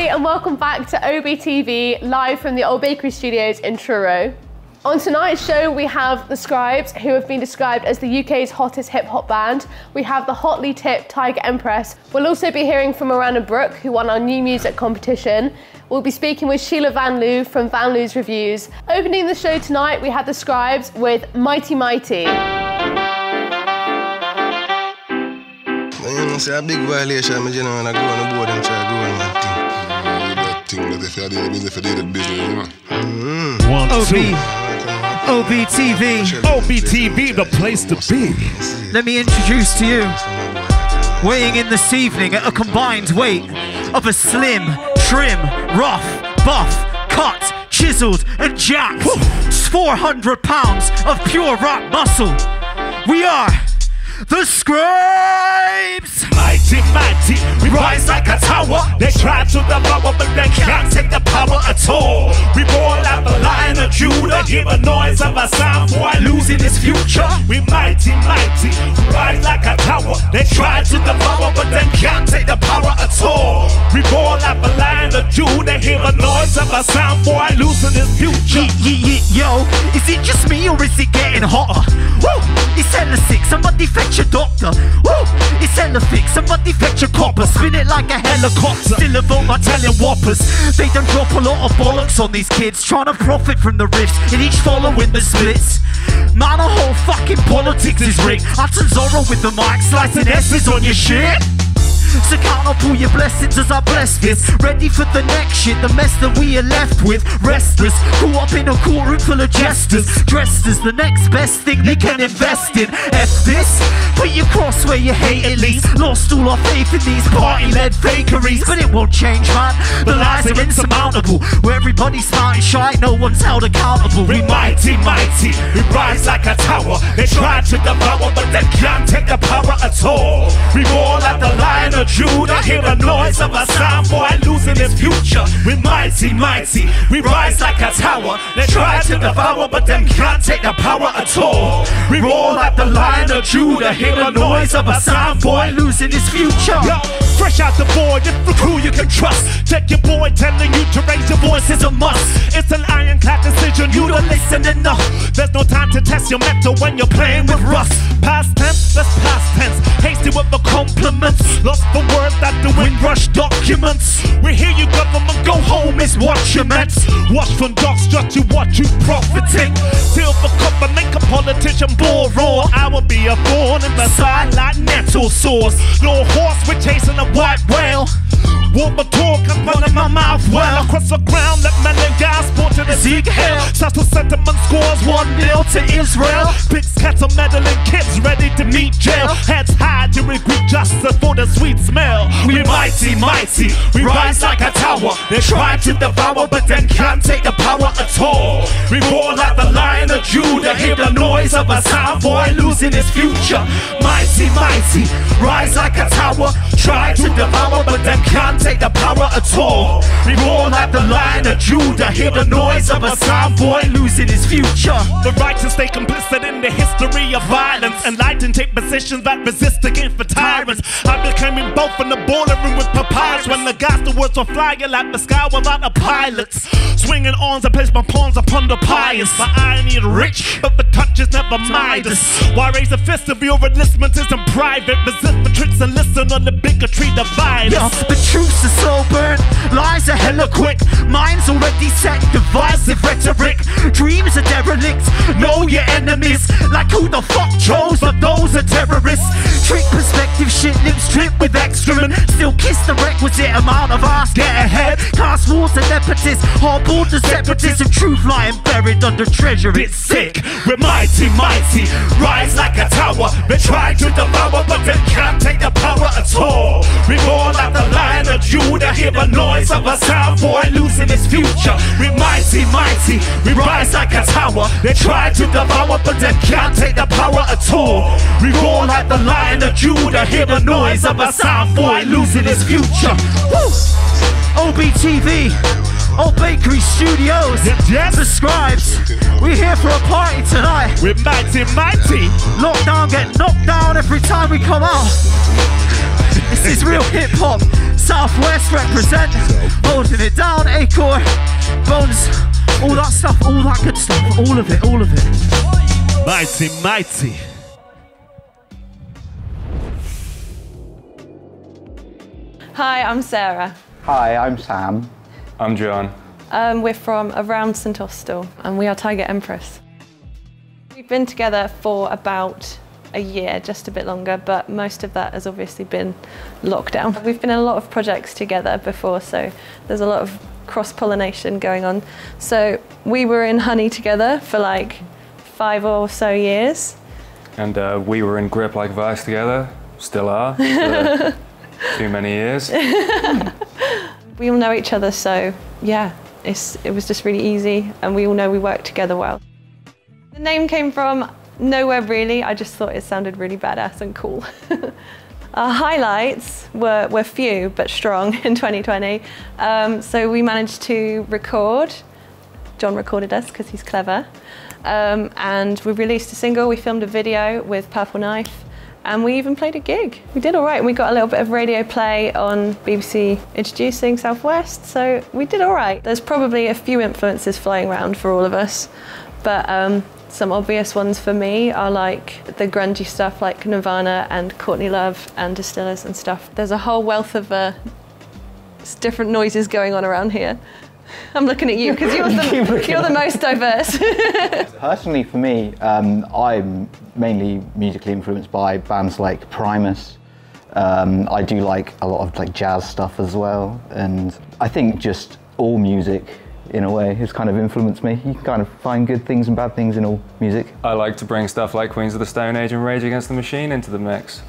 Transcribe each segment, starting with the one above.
and welcome back to Obtv, live from the Old Bakery Studios in Truro. On tonight's show, we have the Scribes, who have been described as the UK's hottest hip-hop band. We have the hotly tipped Tiger Empress. We'll also be hearing from Miranda Brook, who won our new music competition. We'll be speaking with Sheila Vanloo from Vanloo's Reviews. Opening the show tonight, we have the Scribes with Mighty Mighty. You say a big violation, you know, and I go on the board and try to go on my thing. That if you did that business, you know. Obtv. Obtv, the place to be. Let me introduce to you, weighing in this evening at a combined weight of a slim, trim, rough, buff, cut, chiseled and jacked. 400 pounds of pure rock muscle. We are the Scribes! Mighty, mighty, we rise like a tower. They try to devour, but they can't take the power at all. We roll out the Lion of Judah, hear the noise of a sound, boy, losing his future. We mighty, mighty, rise like a tower. They try to devour, but they can't take the power at all. We roll out the Lion of Judah, hear the noise of a sound, boy, losing his future. Yo, is it just me or is it getting hotter? Woo! It's hella sick, somebody fetch a doctor. Woo! It's hella thick, somebody fetch a copper. Spin it like a helicopter. Still a vote by telling whoppers. They done drop a lot of bollocks on these kids, trying to profit from the rifts in each following the splits. Man, a whole fucking politics is rigged. Hudson Zorro with the mic, slicing S's on your shit. So count up all your blessings as I bless this. Ready for the next shit, the mess that we are left with. Restless, caught up in a courtroom full of jesters, dressed as the next best thing they can invest in. F this, put your cross where you hate at least. Lost all our faith in these party-led fakeries, but it won't change, man. The lies are insurmountable, where everybody's smart and shy, no one's held accountable. We mighty, mighty, we rise like a tower. They try to devour, but they can't take the power at all. We roll out the Lion of Judah, hear the noise of a sound, boy, losing his future. We mighty, mighty, we rise like a tower. They try to devour, but them can't take the power at all. We roll out the Lion of Judah, hear the noise of a sound, boy, losing his future. Yo, fresh out the board, it's the crew you can trust. Check your boy telling you to raise your voice is a must. It's an ironclad decision, you don't listen enough. There's no time to test your mental when you're playing with rust. Past tense, that's past tense. Hasty with the compliments, lost the words that the wind rush documents. We hear you government, go home is what you meant. Watch from dogs just to what you profiting. Silver cup and make a politician bore raw. I will be a thorn in the side like nettle sauce. No horse, we're chasing a white whale. Walk the talk and run in my mouth well. Across the ground, let men and guys sport to the Zeke Hill. Social sentiment scores 1-0 to Israel. Pigs, cats are meddling kids ready to meet jail. Heads high to recruit justice for the sweet smell. We mighty, mighty, we rise like a tower. They try to devour, but then can't take the power at all. We roll like the Lion of Judah, hear the noise of a sound, boy, losing his future. Mighty, mighty, rise like a tower. Try to devour, but then can't take the power at all. We roll like the Lion of Judah, hear the noise of a sound, boy, losing his future. The righteous stay complicit in the history of violence. Enlightened take positions that resist against the tyrants. I became in both in the boardroom with papyrus, when the gospel words were flying like the sky without a pilot. Swinging arms, I place my pawns upon the pious. My irony is rich, but the touch is never Midas. Why raise a fist if your enlistment isn't private? Resist the tricks and listen on the bigotry divide. Yeah, the truths are so burnt, lies are hella quick. Minds already set, divisive rhetoric. Dreams are derelict, know your enemies. Like who the fuck chose, but those are terrorists. Trick perspective shit, lips drip with excrement. Still kiss the requisite amount of ass, get ahead. Class wars and nepotist, hardboard the separatists. And truth lying buried under treasure, it's sick. We're mighty, mighty, rise like a tower. They try to devour, but they can't take the power at all. We roll like the Lion of Judah, hear the noise of a sound, boy, losing his future. We're mighty, mighty, we rise like a tower. They try to devour, but they can't take the power at all. We roll like the Lion of Judah, hear the noise of a sound, boy, losing his future. Woo! Obtv, Old Bakery Studios, yes. The Scribes, we're here for a party tonight. We're mighty, mighty. Lockdown, get knocked down every time we come out. This is real hip-hop, Southwest represent. Holding it down, Acorn, bonus, all that stuff, all that good stuff, all of it, all of it. Mighty, mighty. Hi, I'm Sarah. Hi, I'm Sam. I'm John. We're from around St Austell and we are Tiger Empress. We've been together for about a year, just a bit longer, but most of that has obviously been lockdown. We've been in a lot of projects together before, so there's a lot of cross-pollination going on. So we were in Honey together for like 5 or so years. And we were in Grip Like Vice together, still are. Too many years. We all know each other, so yeah, it was just really easy, and we all know we work together well. The name came from nowhere really, I just thought it sounded really badass and cool. Our highlights were few but strong in 2020. So we managed to record. John recorded us because he's clever. And we released a single, we filmed a video with Purple Knife, and we even played a gig. We did all right. We got a little bit of radio play on BBC Introducing Southwest, so we did all right. There's probably a few influences flying around for all of us, but some obvious ones for me are like the grungy stuff like Nirvana and Courtney Love and Distillers and stuff. There's a whole wealth of different noises going on around here. I'm looking at you because you're the most diverse. Personally for me, I'm mainly musically influenced by bands like Primus. I do like a lot of like jazz stuff as well, and I think just all music in a way has kind of influenced me. You can kind of find good things and bad things in all music. I like to bring stuff like Queens of the Stone Age and Rage Against the Machine into the mix.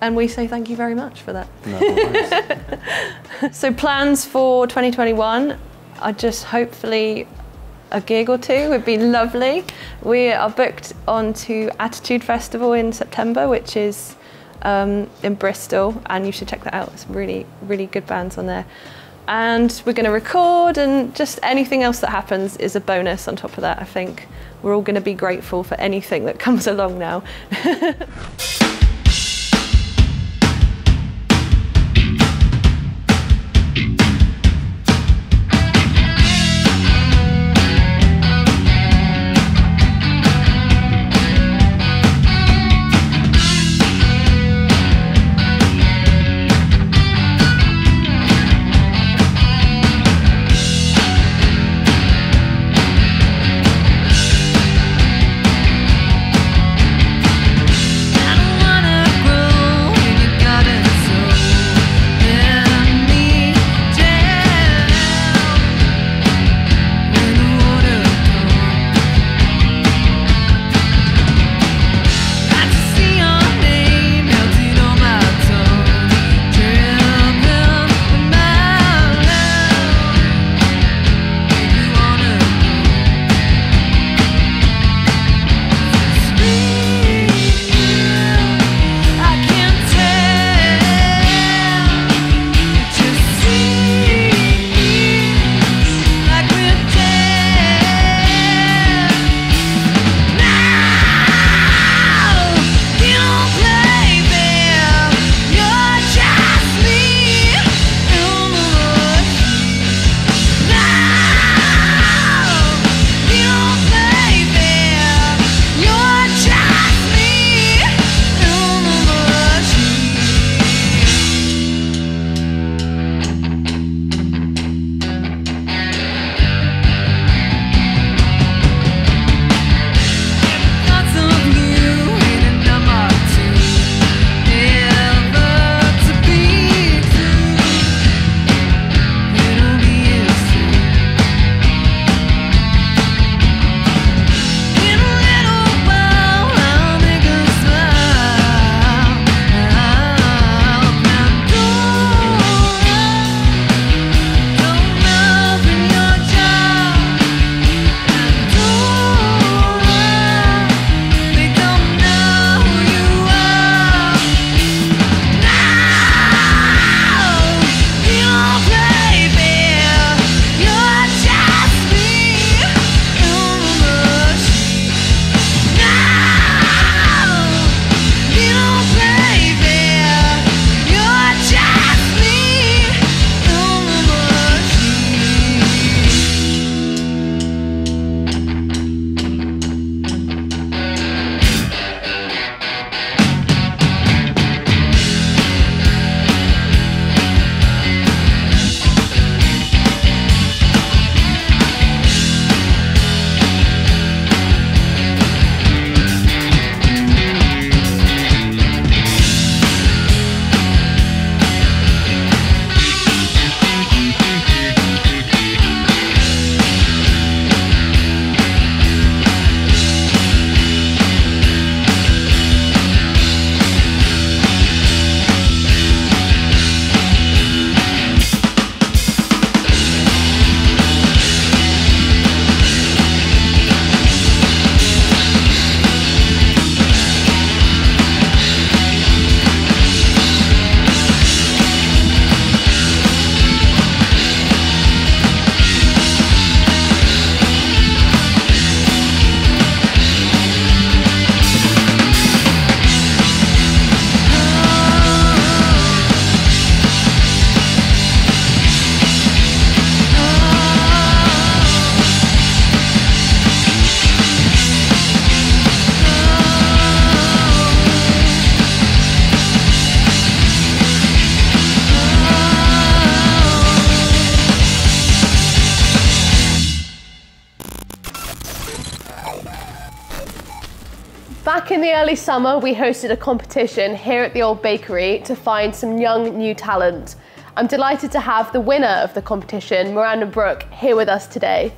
And we say thank you very much for that. No worries. So plans for 2021 are just hopefully a gig or two would be lovely. We are booked onto Attitude Festival in September, which is in Bristol, and you should check that out. It's really, really good bands on there. And we're going to record, and just anything else that happens is a bonus on top of that. I think we're all going to be grateful for anything that comes along now. I don't in the early summer, we hosted a competition here at the Old Bakery to find some young new talent. I'm delighted to have the winner of the competition, Miranda Brook, here with us today.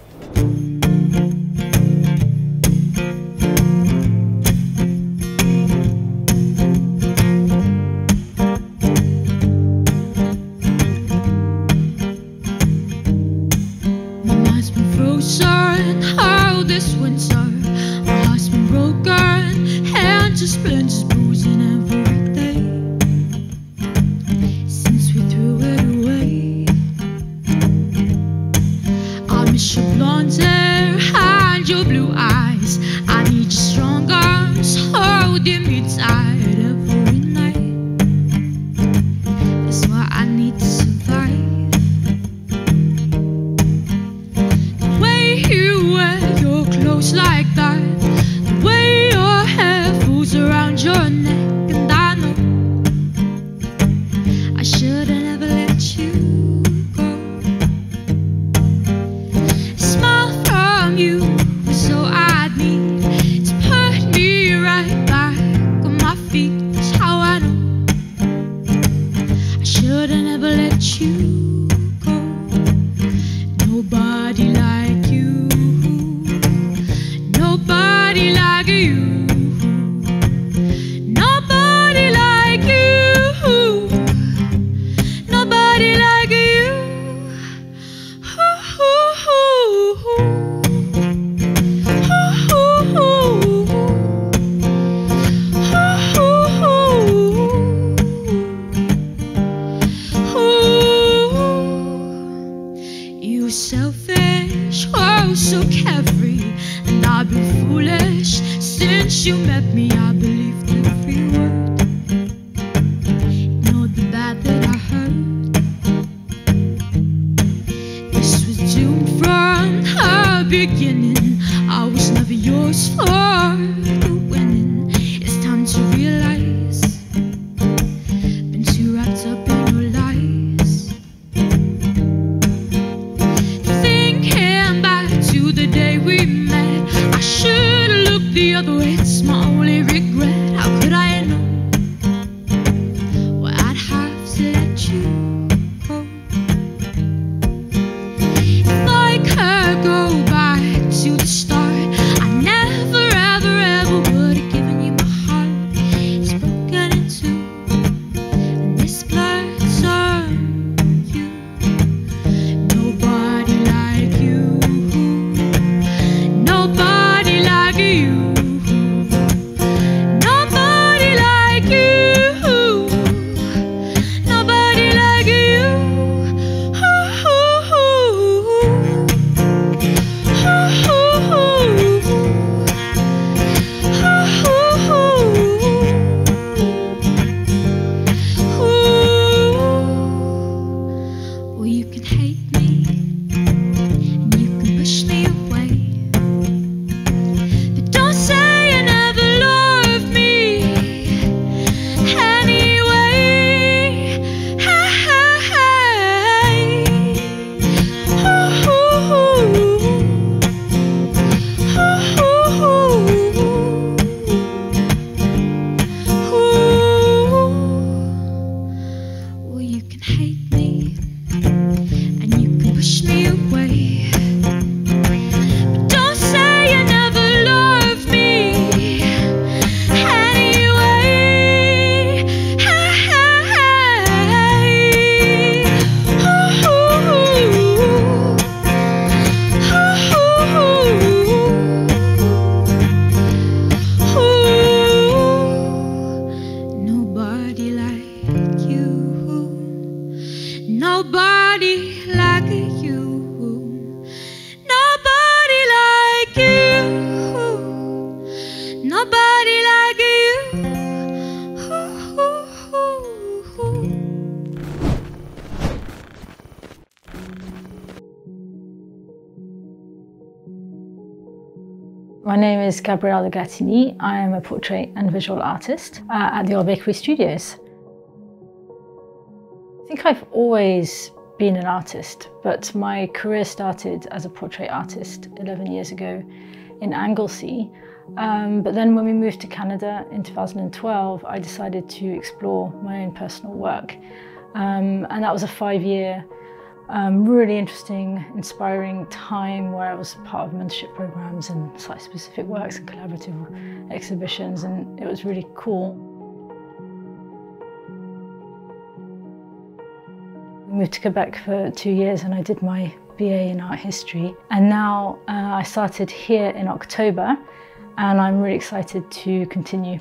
My name is Gabrielle De Glatigny. I am a portrait and visual artist at the Old Bakery Studios. I think I've always been an artist, but my career started as a portrait artist 11 years ago in Anglesey. But then when we moved to Canada in 2012, I decided to explore my own personal work. And that was a 5-year, really interesting, inspiring time where I was part of mentorship programs and site-specific works and collaborative exhibitions, and it was really cool. I moved to Quebec for 2 years and I did my BA in art history. And now I started here in October, and I'm really excited to continue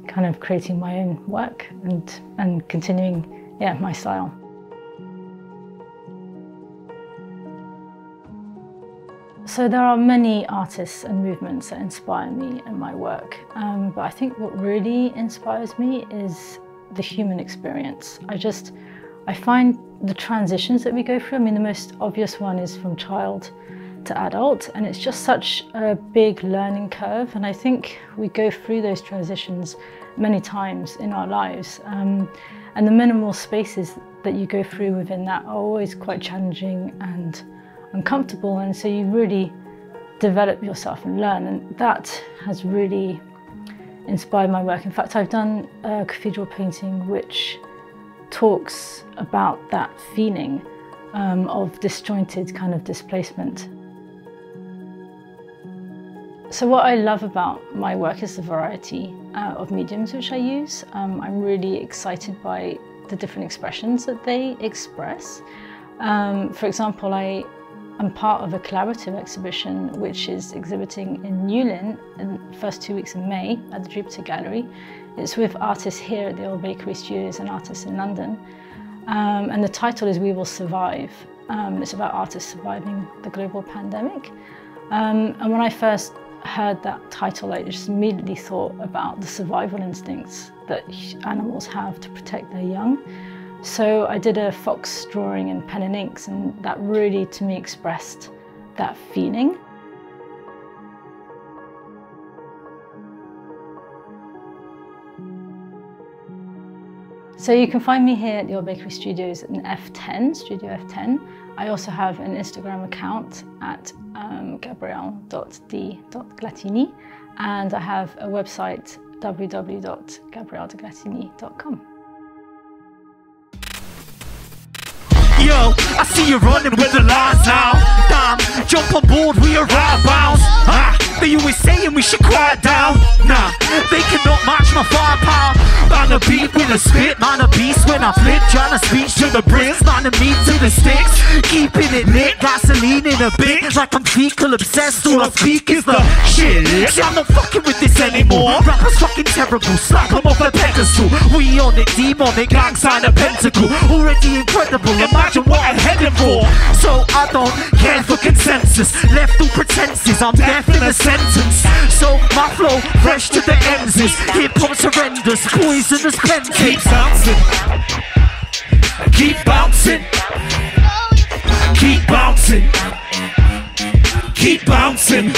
kind of creating my own work and continuing, my style. So there are many artists and movements that inspire me and my work, but I think what really inspires me is the human experience. I find the transitions that we go through, the most obvious one is from child to adult, and it's just such a big learning curve, and I think we go through those transitions many times in our lives, and the minimal spaces that you go through within that are always quite challenging and uncomfortable, and so you really develop yourself and learn, and that has really inspired my work. In fact, I've done a cathedral painting which talks about that feeling of disjointed kind of displacement. So what I love about my work is the variety of mediums which I use. I'm really excited by the different expressions that they express. For example, I'm part of a collaborative exhibition which is exhibiting in Newlyn in the first 2 weeks in May at the Jupiter Gallery. It's with artists here at the Old Bakery Studios and artists in London. And the title is We Will Survive. It's about artists surviving the global pandemic. And when I first heard that title, I just immediately thought about the survival instincts that animals have to protect their young. So I did a fox drawing in pen and inks, and that really, to me, expressed that feeling. So you can find me here at the Old Bakery Studios in F10, Studio F10. I also have an Instagram account at Gabrielle.De Glatigny, and I have a website, www.gabrielleglatigny.com. Yo, I see you running with the lines now. Damn, jump on board, we are out of bounds. They always saying we should quiet down. Nah, they cannot match my firepower. Man a beat with a spit, man a beast when I flip. Trying to speech to the bricks, man a meat to the sticks. Keeping it lit, gasoline in a bit. Like I'm fecal obsessed, all I speak is the shit. See, I'm not fucking with this anymore. Rappers fucking terrible, slap them off a pedestal. We on it, demonic, gang sign a pentacle. Already incredible, imagine what I'm heading for. So I don't care for consensus. Left all pretenses, I'm deaf in a sentence. So my flow, fresh to the ends is hip-hop's horrendous, poisonous pen. Keep bouncing, keep bouncing, keep bouncing, keep bouncing.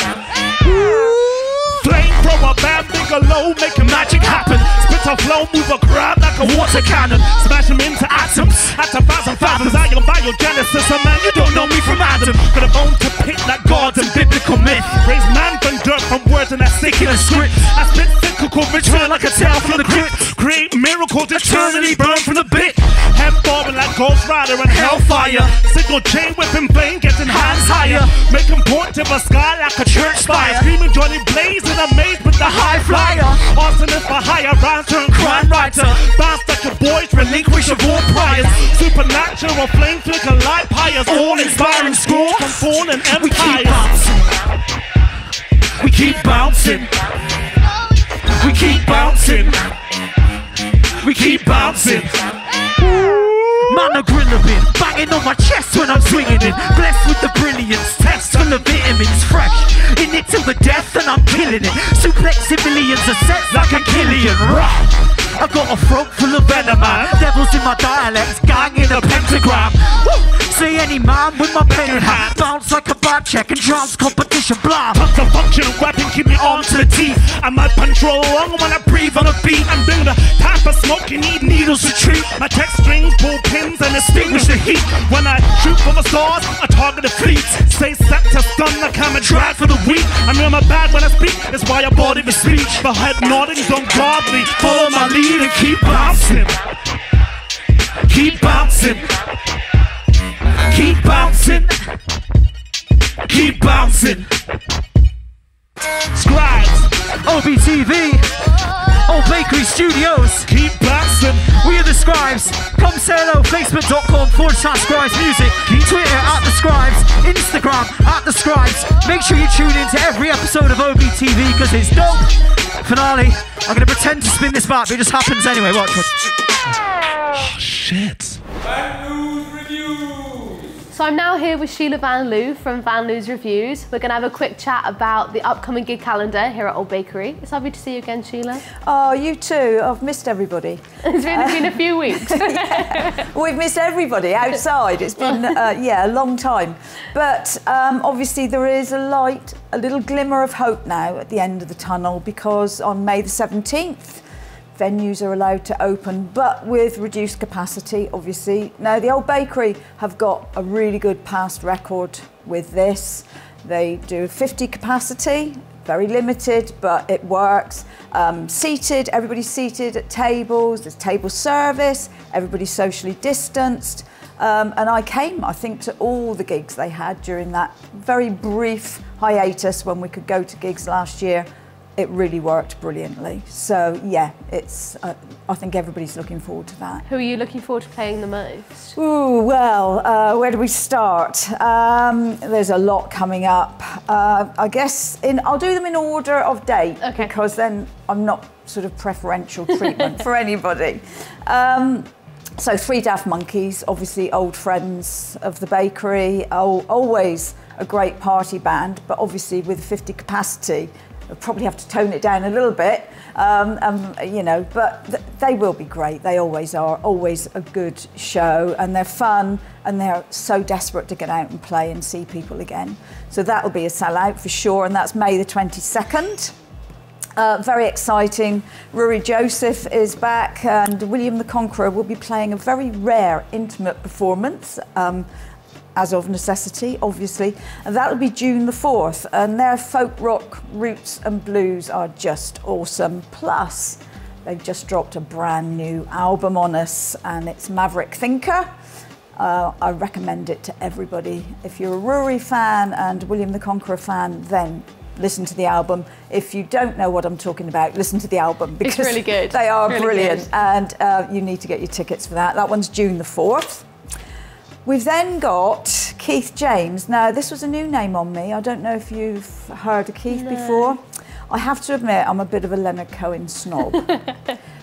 Flamethrower, bam, bigger low, making magic happen. Spit a flow, move a crowd like a water cannon. Smash them into atoms, at 1,000 fathoms. I am biogenesis, a man, you don't know me from Adam. Got a bone to pick like gods and biblical myth. Raise man from dirt, from words and I stick in a script. I spit cyclical, return like a tail from the crypt. Create miracles, eternally burn from the bit. Head bobbing like Ghost Rider and Hellfire. Signal chain whipping flame, getting hands higher. Making point to the sky like a church spire. Screaming Johnny Blaze in a maze with the high flyer. Arsonist for hire, rhyme turn crime writer. Bounce like your boys, relinquish of all priors. Supernatural flame flicker light pyres. All inspiring scores from fallen empires. We keep bouncing. We keep bouncing. We keep bouncing. Man a gorilla bin, banging on my chest when I'm swinging it. Blessed with the brilliance, text from the vitamins. Fresh, in it till the death and I'm killing it. Suplexing millions of sets like a Killian. I got a throat full of venom, man. Devils in my dialect, gang in a pentagram. Woo! Say any man with my pen in hand. Bounce like a bad check and drums competition, blah. Tons of function, weapon, keep me armed to the teeth. I might control wrong when I breathe on a beat. I'm doing the type of smoke you need needles to treat. My text strings, pull pins and extinguish the heat. When I shoot for the stars, I target the fleet. Stay set to stun the camera. a drag for the weak. I know my bad when I speak, that's why I bought it with speech. But head nodding, don't guard me. Follow my lead and keep bouncing. Keep bouncing. Keep bouncing. Keep bouncing. Scribes. OBTV. Old Bakery Studios. Keep bouncing. We are the Scribes. Come say hello. Facebook.com/Scribes Music. Twitter @the Scribes. Instagram @the Scribes. Make sure you tune in to every episode of OBTV because it's dope. Finale. I'm going to pretend to spin this back, but it just happens anyway. Watch. Oh, shit. So I'm now here with Sheila Vanloo from Vanloo's Reviews. We're going to have a quick chat about the upcoming gig calendar here at Old Bakery. It's lovely to see you again, Sheila. Oh, you too. I've missed everybody. It's been a few weeks. Yeah. We've missed everybody outside. It's been, a long time. But obviously there is a little glimmer of hope now at the end of the tunnel, because on May the 17th, venues are allowed to open, but with reduced capacity, obviously. Now, the Old Bakery have got a really good past record with this. They do 50 capacity, very limited, but it works. Seated, everybody's seated at tables, there's table service, everybody's socially distanced. And I came, I think, to all the gigs they had during that very brief hiatus when we could go to gigs last year. It really worked brilliantly. So yeah, it's. I think everybody's looking forward to that. Who are you looking forward to playing the most? Ooh, well, where do we start? There's a lot coming up. I guess I'll do them in order of date, okay, because then I'm not sort of preferential treatment for anybody. So 3 Daft Monkeys, obviously old friends of the bakery, always a great party band, but obviously with 50 capacity, we'll probably have to tone it down a little bit, but they will be great. They always are, always a good show, and they're fun, and they're so desperate to get out and play and see people again. So that'll be a sellout for sure, and that's May the 22nd. Very exciting. Rory Joseph is back, and William the Conqueror will be playing a very rare, intimate performance, as of necessity, obviously, and that'll be June the 4th, and their folk rock roots and blues are just awesome. Plus, they've just dropped a brand new album on us, and it's Maverick Thinker. I recommend it to everybody. If you're a Rory fan and William the Conqueror fan, then listen to the album. If you don't know what I'm talking about, listen to the album, because it's really good. They are really brilliant, good. And you need to get your tickets for that. That one's June the 4th. We've then got Keith James. Now, this was a new name on me. I don't know if you've heard of Keith before. I have to admit, I'm a bit of a Leonard Cohen snob.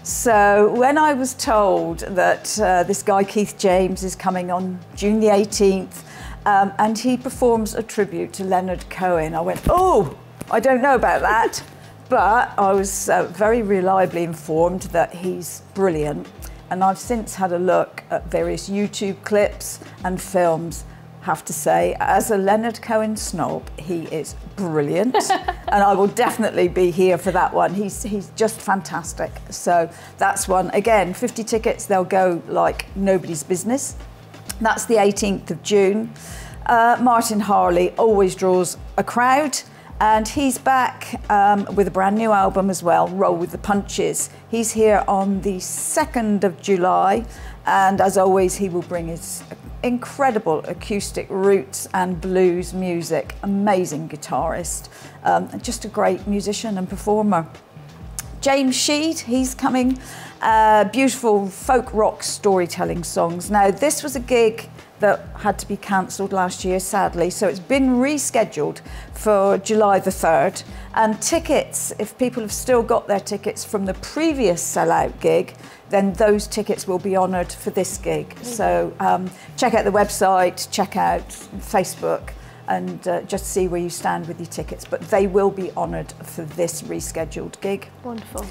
So when I was told that this guy, Keith James, is coming on June the 18th, and he performs a tribute to Leonard Cohen, I went, oh, I don't know about that. But I was very reliably informed that he's brilliant. And I've since had a look at various YouTube clips and films. Have to say, as a Leonard Cohen snob, he is brilliant. And I will definitely be here for that one. He's just fantastic. So that's one. Again, 50 tickets, they'll go like nobody's business. That's the 18th of June. Martin Harley always draws a crowd. And he's back with a brand new album as well, Roll With The Punches. He's here on the 2nd of July, and as always, he will bring his incredible acoustic roots and blues music. Amazing guitarist, just a great musician and performer. James Sheed, he's coming. Beautiful folk rock storytelling songs. Now, this was a gig that had to be cancelled last year, sadly, so it's been rescheduled for July the 3rd. And tickets, if people have still got their tickets from the previous sellout gig, then those tickets will be honoured for this gig. So check out the website, check out Facebook, and just see where you stand with your tickets. But they will be honoured for this rescheduled gig. Wonderful.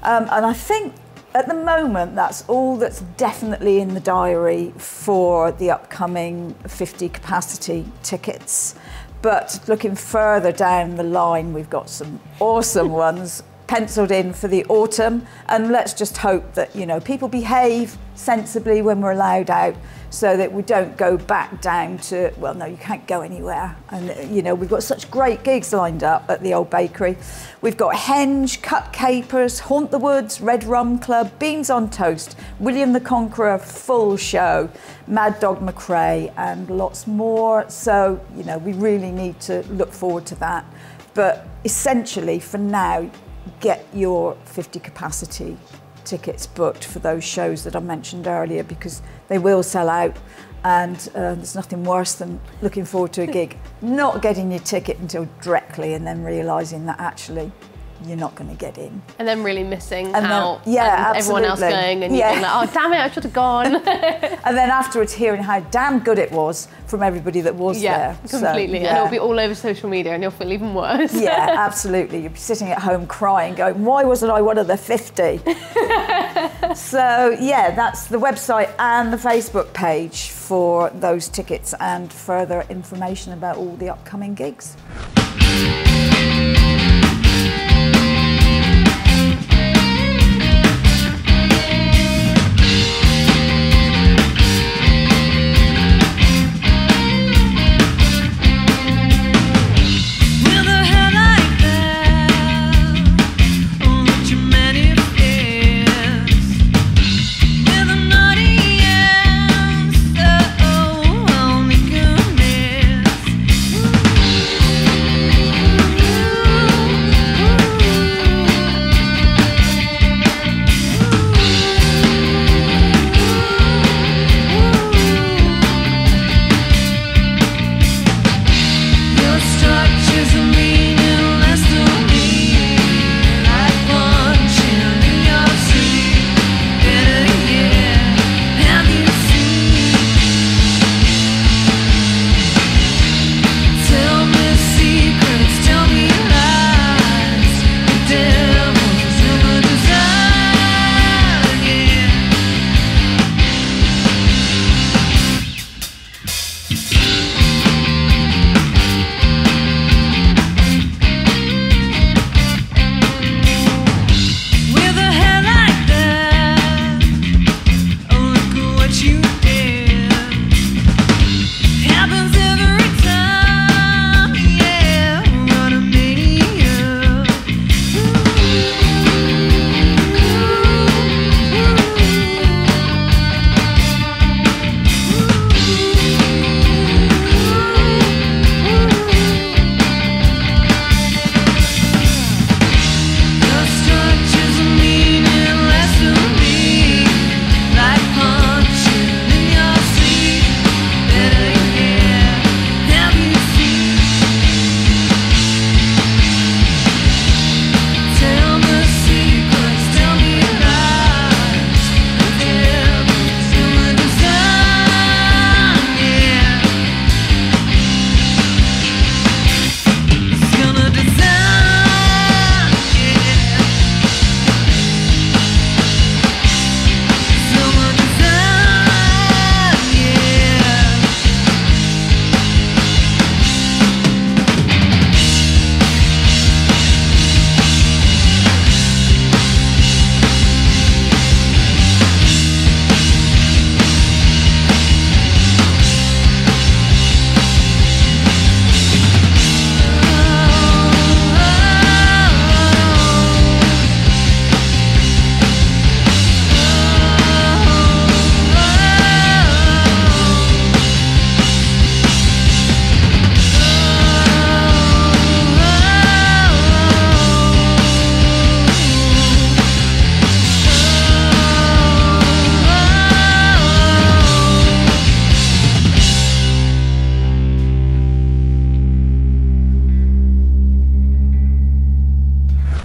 And I think at the moment, that's all that's definitely in the diary for the upcoming 50 capacity tickets. But looking further down the line, we've got some awesome ones penciled in for the autumn, and let's just hope that, you know, people behave sensibly when we're allowed out, so that we don't go back down to, well, no, you can't go anywhere. And, you know, we've got such great gigs lined up at the Old Bakery. We've got Henge, Cut Capers, Haunt the Woods, Red Rum Club, Beans on Toast, William the Conqueror, full show, Mad Dog McRae, and lots more. So, you know, we really need to look forward to that. But essentially, for now, get your 50 capacity tickets booked for those shows that I mentioned earlier, because they will sell out, and there's nothing worse than looking forward to a gig, not getting your ticket until directly, and then realising that actually you're not going to get in. And then really missing and out. Then, yeah, and absolutely. everyone else going, and you're like, oh, damn it, I should have gone. And then afterwards hearing how damn good it was from everybody that was there. Completely. So, and it'll be all over social media and you'll feel even worse. Yeah, absolutely. You'll be sitting at home crying, going, why wasn't I one of the 50? So, yeah, that's the website and the Facebook page for those tickets and further information about all the upcoming gigs.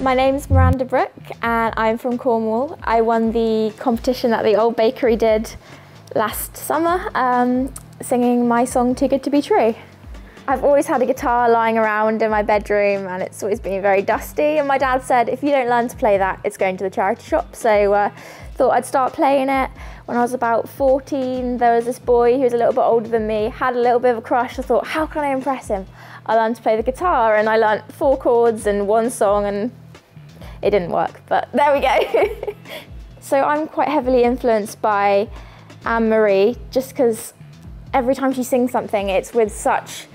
My name's Miranda Brook and I'm from Cornwall. I won the competition that the Old Bakery did last summer, singing my song Too Good to Be True. I've always had a guitar lying around in my bedroom and it's always been very dusty, and my dad said if you don't learn to play that, it's going to the charity shop, so thought I'd start playing it. When I was about 14, there was this boy who was a little bit older than me, had a little bit of a crush. I thought, how can I impress him? I learned to play the guitar and I learned 4 chords and 1 song, and It didn't work, but there we go. So I'm quite heavily influenced by Anne-Marie, just because every time she sings something, it's with such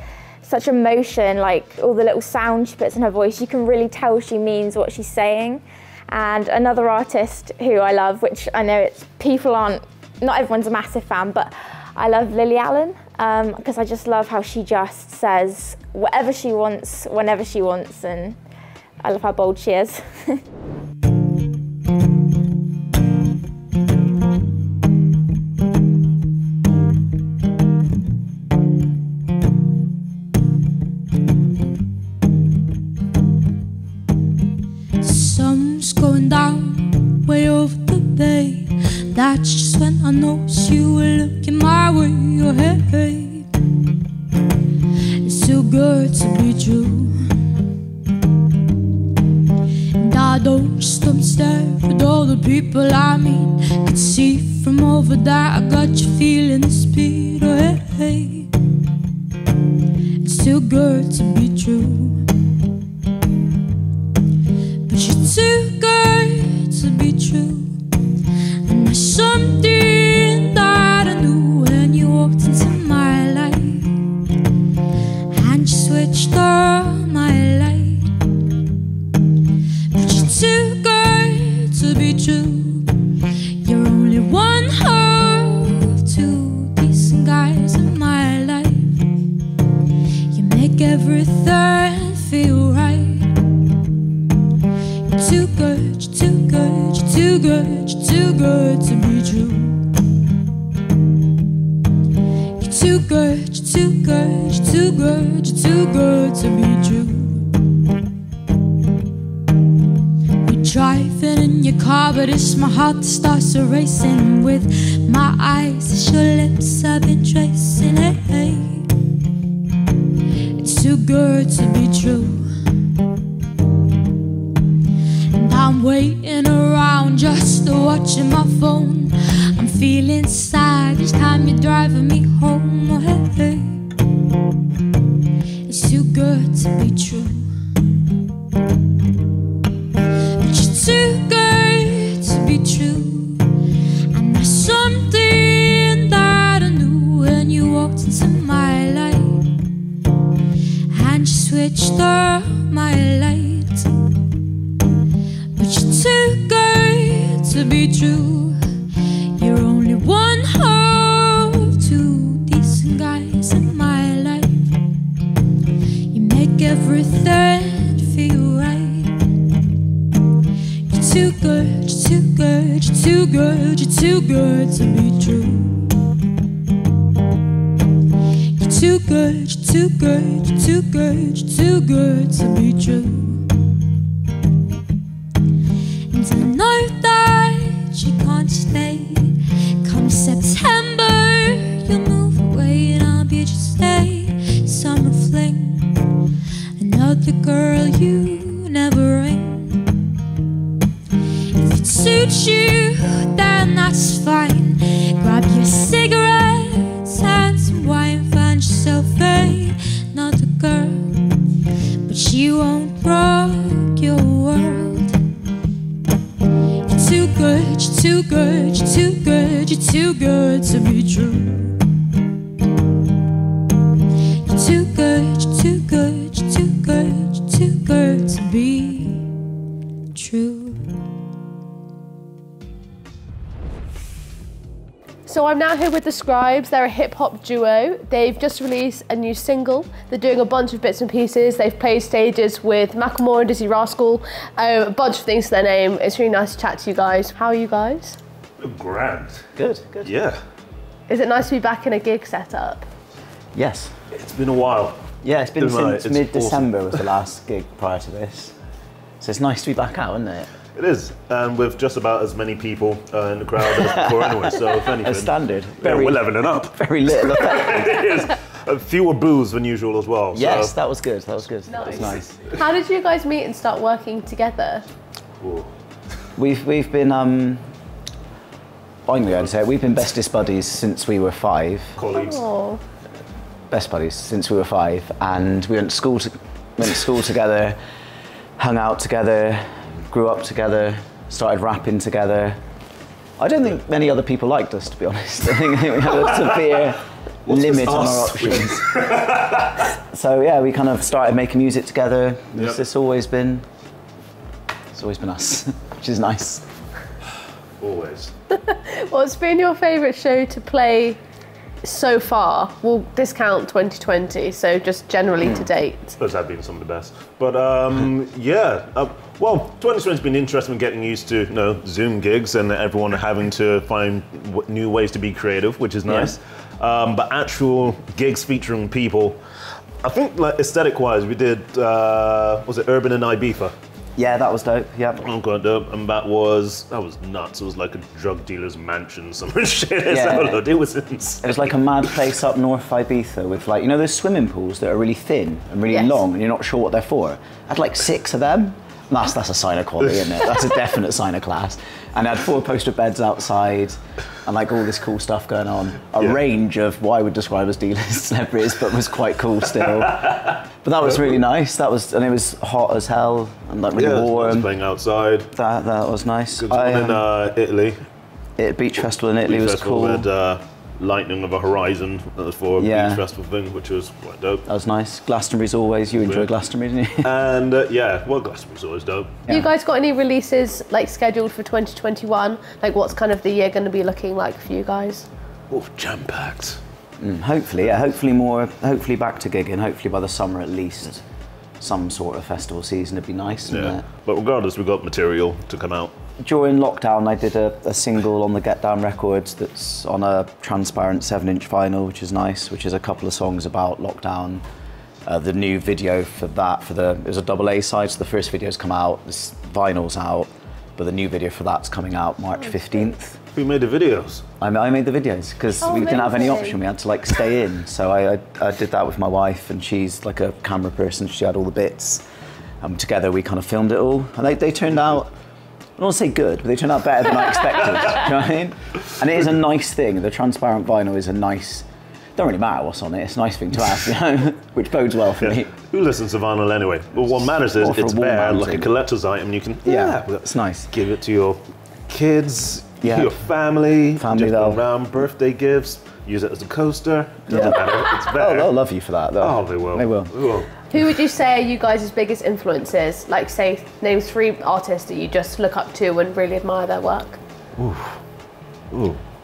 emotion, like all the little sound she puts in her voice, you can really tell she means what she's saying. And another artist who I love, which I know not everyone's a massive fan, but I love Lily Allen, because I just love how she just says whatever she wants, whenever she wants, and I love how bold she is. Sun's going down way over the bay. That's just when I noticed you were looking my way. Oh, hey, hey. It's too good to be true. And I don't just stop and stare at all the people I meet. Could see from over there, I got you feeling the speed. Oh, hey, hey. It's too good to be true. But you're too good to be true. And there's something that I knew when you walked into my life, and you switched on my light. But you're too good to be true. You're only one of two decent guys in my life. You make everything feel right. You're too good, you're too good, you're too good, you're too good to be true. You're too good, you're too good, you're too good, you're too good to be true. We're driving in your car, but it's my heart that starts racing. With my eyes, it's your lips I've been tracing. Hey, hey. It's too good to be true. I'm waiting around just watching my phone. I'm feeling sad each time you're driving me home. Oh, hey, hey. It's too good to be true. But you're too good to be true. And there's something that I knew when you walked into my life, and you switched on my light. You're too good to be true. You're only one of two decent guys in my life. You make everything feel right. You're too good, you're too good, you're too good, you're too good to be true. You're too good, you're too good, you're too good, you're too good to be true. I know that you can't stay. Come September, you'll move away, and I'll be just a summer fling. Another girl you never ring. If it suits you, then that's fine. Grab your cigarettes and some wine. Find yourself another girl, but she won't rock your world. Too good, you're too good, you're too good, you're too good to be true. You're too good, you're too good, you're too good, you're too good to be true. So I'm now here with the Scribes. They're a hip-hop duo. They've just released a new single. They're doing a bunch of bits and pieces. They've played stages with Macklemore and Dizzy Rascal, a bunch of things to their name. It's really nice to chat to you guys. How are you guys? Grand. Good, good. Yeah. Is it nice to be back in a gig setup? Yes. It's been a while. Yeah, it's been since it's mid-December awesome. was the last gig prior to this. So it's nice to be back out, isn't it? It is, and with just about as many people in the crowd as before anyway, so if anything... As standard. Yeah, we're leveling up. Very little effect. It is. Fewer boos than usual as well. Yes, so. that was good, that was good. Nice. That was nice. How did you guys meet and start working together? Ooh. We've been, I'm going to say, we've been bestest buddies since we were 5. Colleagues. Oh. Best buddies since we were 5, and we went to school together, hung out together, grew up together, started rapping together. I don't think many other people liked us, to be honest. I think we had a severe limit on our options. So yeah, we kind of started making music together. It's always been us, which is nice. Always. What's been your favourite show to play so far? We'll discount 2020, so just generally to date. Those have been some of the best. But well, 2020's been interesting getting used to Zoom gigs and everyone having to find new ways to be creative, which is nice. But actual gigs featuring people, I think like aesthetic-wise, we did, was it Urban in Ibiza? Yeah, that was dope, yeah. Oh, quite dope, and that was nuts. It was like a drug dealer's mansion, some shit. It was insane. It was like a mad place up north Ibiza with like, those swimming pools that are really thin and really long and you're not sure what they're for. I had like 6 of them. That's a sign of quality, isn't it? That's a definite sign of class. And I had 4 poster beds outside and like all this cool stuff going on. A range of what I would describe as D-list celebrities, but was quite cool still. But that was really nice. And it was hot as hell and like really warm. Nice playing outside. That was nice. Good one in Italy. Beach Festival in Italy was cool. With Lightning of a Horizon for a beach festival thing, which was quite dope. That was nice. Glastonbury's always, you enjoy Glastonbury, didn't you? And Glastonbury's always dope. You guys got any releases like scheduled for 2021? Like what's kind of the year going to be looking like for you guys? Oh, jam-packed. Hopefully, yeah. Hopefully back to gigging. Hopefully by the summer at least. Some sort of festival season would be nice. Yeah. But regardless, we've got material to come out. During lockdown, I did a single on the Get Down Records that's on a transparent 7-inch vinyl, which is nice, which is a couple of songs about lockdown. The new video for that, it was a double A side, so the first video's come out, this vinyl's out, but the new video for that's coming out March 15th. Who made the videos? I made the videos, because we didn't have any option, we had to like stay in. So I did that with my wife, and she's like a camera person, she had all the bits. Together we kind of filmed it all, and they turned out, I don't want to say good, but they turned out better than I expected. Do you know what I mean? And it is a nice thing. The transparent vinyl is a nice, don't really matter what's on it, it's a nice thing to have, which bodes well for me. Who listens to vinyl anyway? Well, what matters is it's bare, like a collector's item. You can, it's nice. Give it to your kids, your family just go around, birthday gifts, use it as a coaster. Doesn't matter, it's bare. Oh, they'll love you for that, though. Oh, they will. They will. Who would you say are you guys' biggest influences? Like, say, name 3 artists that you just look up to and really admire their work. Ooh.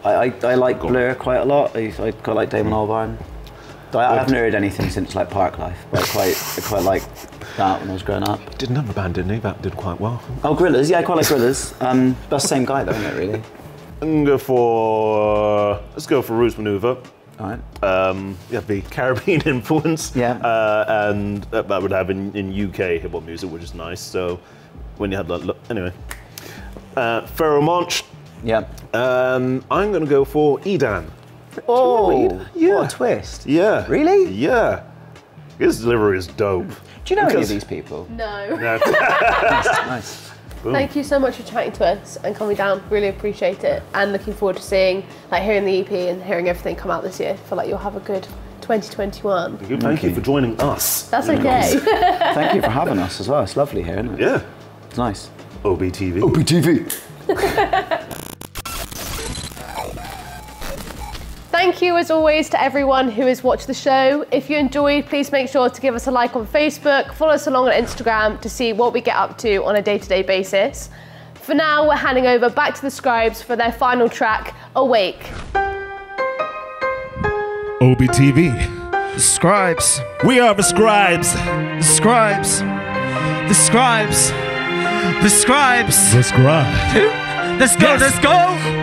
I like Blur quite a lot. I quite like Damon Albarn. I haven't heard anything since like Parklife, but I quite liked that when I was growing up. Did another band, didn't he? That did quite well. Oh, Gorillaz. Yeah, I quite like Gorillaz. That's the same guy, though, isn't it? Really. Let's go for Roots Maneuver. All right. The Caribbean influence. Yeah. And that would have in UK hip hop music, which is nice. So when you have that, anyway. Pharoah Monch. Yeah. I'm gonna go for Edan. Oh, what a twist. Yeah. Really? Yeah. His delivery is dope. Do you know any of these people? No. Nice. Boom. Thank you so much for chatting to us and coming down. Really appreciate it. And looking forward to seeing, hearing the EP and hearing everything come out this year. I feel like you'll have a good 2021. Thank you for joining us. That's okay. Thank you for having us as well. It's lovely here, isn't it? Yeah. It's nice. Obtv. Obtv. Thank you as always to everyone who has watched the show. If you enjoyed, please make sure to give us a like on Facebook, follow us along on Instagram to see what we get up to on a day-to-day basis. For now, we're handing over back to the Scribes for their final track, Awake. Obtv. The Scribes. We are the Scribes. The Scribes. The Scribes. The Scribes. The Scribes. Let's go, let's go!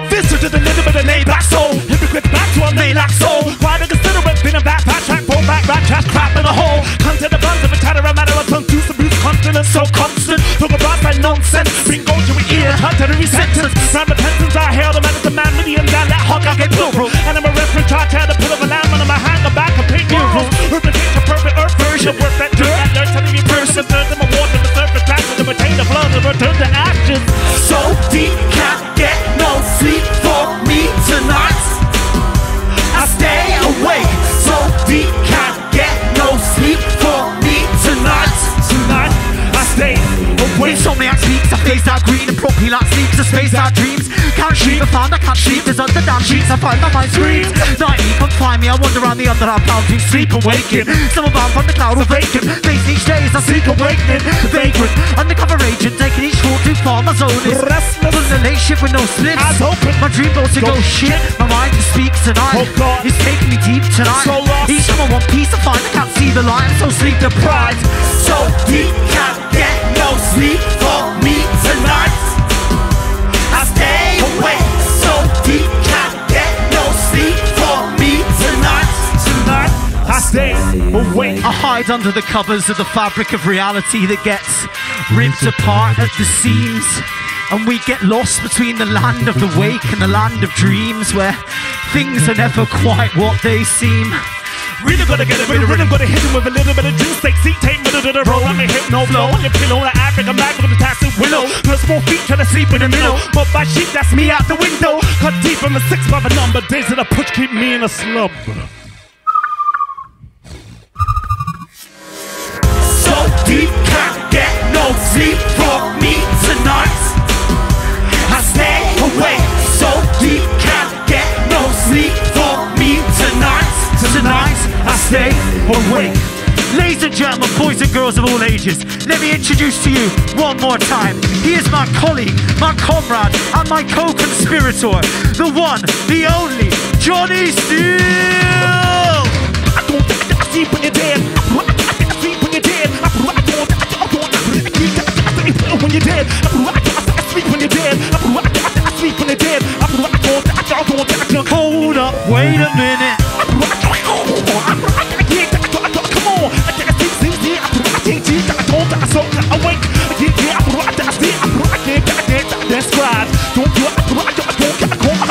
Visit to the living with a name black soul. Hypocrite back to a main like soul. Why to consider it? Been a back track, pull back, trash, crap in a hole. Come to the buns of a tatter, a matter of tongue, juice, abuse, continent, so constant. Talk about my nonsense. Bring gold to my ear, hunt to the resentence. Round repentance, I hail the man as a man, million down that hawk, I get plural. And I'm a reference, I tear the pill of a lamb, and I'm a hanger back, a pink murals. Urban takes a perfect earth version. Work that dirt, that learn telling me person. Turn them a water, the surface, track, and retain the blood, and return to ashes. So deep, can't get no sleep for me tonight. I stay awake, so deep, can't get no sleep for me tonight. Tonight, I stay awake. Insomniac speaks, I face space out dreams. Can't sleep, I found I can't sleep. There's under damn sheets, I find my mind screams. Night can't find me, I wander around the underground boundary, sleep and waking. Someone bound from the cloud of vacant. Facing each day as I seek awakening. Vagrant, undercover agent, taking each walk too far. My zone is restless. Pulling a late ship with no splits. My dream boats to go shit. My mind just speaks tonight. It's taking me deep tonight. Each time I want peace, I find I can't see the light. I'm so sleep deprived. So deep, can't get no sleep for me tonight. I stay awake. So deep, can't get no sleep for me tonight. Tonight, I stay awake. I hide under the covers of the fabric of reality that gets ripped apart at the seams. And we get lost between the land of the wake and the land of dreams, where things are never quite what they seem. Really gonna get a bit of rhythm, gonna hit him with a little bit of juice. Take seat, take middle to the roll. I'm a hypno flow on your pillow, the African mag with the tacit willow. Plus 4 feet trying to sleep in the middle. But by sheep, that's me out the window. Cut deep, I'm a 6 by the number. Days of the push keep me in a slumber. So deep, can't get no sleep for me tonight. I stay awake. So deep, can't get no sleep for me tonight. Tonight, I stay awake. Ladies and gentlemen, boys and girls of all ages, let me introduce to you one more time. He is my colleague, my comrade, and my co-conspirator, the one, the only, Johnny Steele! I sleep when you're dead. I sleep when you're dead. I when you're dead. I sleep when you're dead. I sleep when you're dead. Hold up, wait a minute.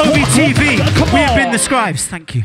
Obtv, we have been the Scribes, thank you.